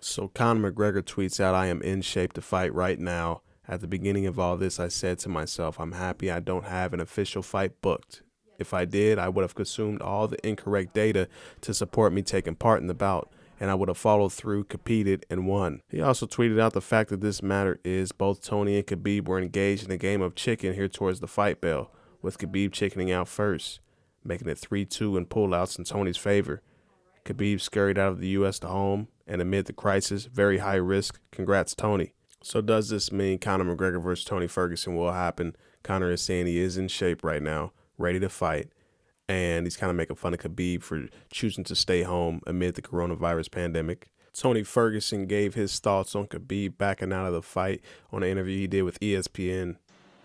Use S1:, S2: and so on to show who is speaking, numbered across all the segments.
S1: So Conor McGregor tweets out, "I am in shape to fight right now. At the beginning of all this, I said to myself, I'm happy I don't have an official fight booked. If I did, I would have consumed all the incorrect data to support me taking part in the bout, and I would have followed through, competed, and won." He also tweeted out the fact that this matter is both Tony and Khabib were engaged in a game of chicken here towards the fight bell, with Khabib chickening out first, making it 3-2 and pullouts in Tony's favor. Khabib scurried out of the U.S. to home, and amid the crisis, very high risk, congrats Tony. So does this mean Conor McGregor versus Tony Ferguson will happen? Conor is saying he is in shape right now, ready to fight, and he's kind of making fun of Khabib for choosing to stay home amid the coronavirus pandemic. Tony Ferguson gave his thoughts on Khabib backing out of the fight on an interview he did with ESPN.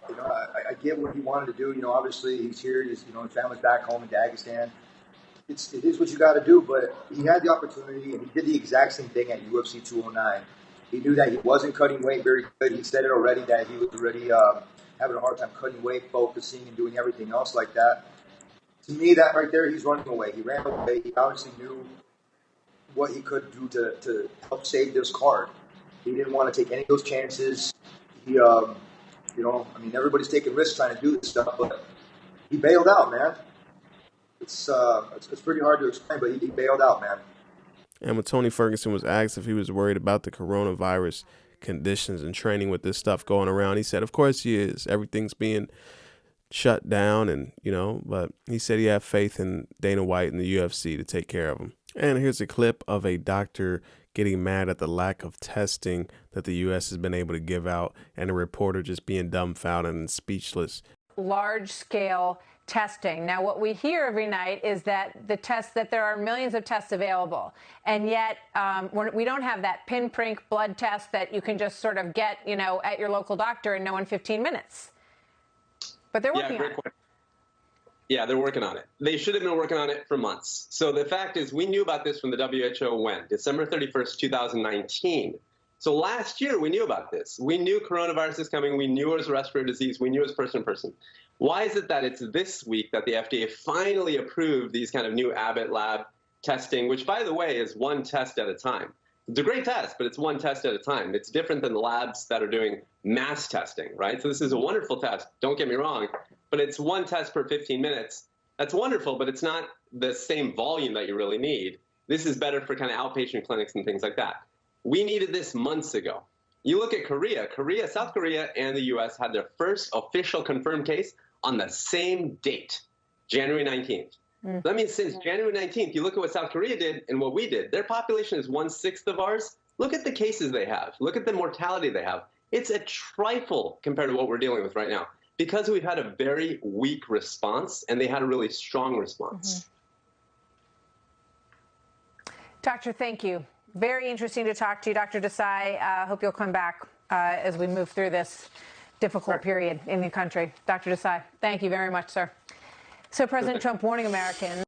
S2: I get what he wanted to do. Obviously he's here. His family's back home in Dagestan. It is what you got to do, but he had the opportunity, and he did the exact same thing at UFC 209. He knew that he wasn't cutting weight very good. He said it already that he was already having a hard time cutting weight, focusing, and doing everything else like that. To me, that right there, he's running away. He ran away. He obviously knew what he could do to help save this card. He didn't want to take any of those chances. He, everybody's taking risks trying to do this stuff, but he bailed out, man. It's pretty hard to explain, but he bailed out, man.
S1: And when Tony Ferguson was asked if he was worried about the coronavirus conditions and training with this stuff going around, he said, of course he is. Everything's being shut down, and but he said he had faith in Dana White and the UFC to take care of him. And here's a clip of a doctor getting mad at the lack of testing that the U.S. has been able to give out, and a reporter just being dumbfounded and speechless.
S3: Large-scale testing. Now, what we hear every night is that there are millions of tests available, and yet we don't have that pinprick blood test that you can just sort of get, at your local doctor and know in 15 minutes. But they're working on it.
S4: Yeah, they're working on it. They should have been working on it for months. So the fact is, we knew about this from the WHO when? December 31st, 2019. So last year, we knew about this. We knew coronavirus is coming. We knew it was a respiratory disease. We knew it was person to person. Why is it that it's this week that the FDA finally approved these kind of new Abbott lab testing, which, by the way, is one test at a time? It's a great test, but it's one test at a time. It's different than the labs that are doing mass testing, right? So this is a wonderful test, don't get me wrong, but it's one test per 15 minutes. That's wonderful, but it's not the same volume that you really need. This is better for kind of outpatient clinics and things like that. We needed this months ago. You look at Korea, South Korea and the US had their first official confirmed case on the same date, January 19th. That means since January 19th, you look at what South Korea did and what we did. Their population is 1/6 of ours. Look at the cases they have. Look at the mortality they have. It's a trifle compared to what we're dealing with right now, because we've had a very weak response and they had a really strong response.
S3: Doctor, thank you. Very interesting to talk to you, Dr. Desai. Hope you'll come back as we move through this difficult period in the country. Dr. Desai, thank you very much, sir. So President Trump warning Americans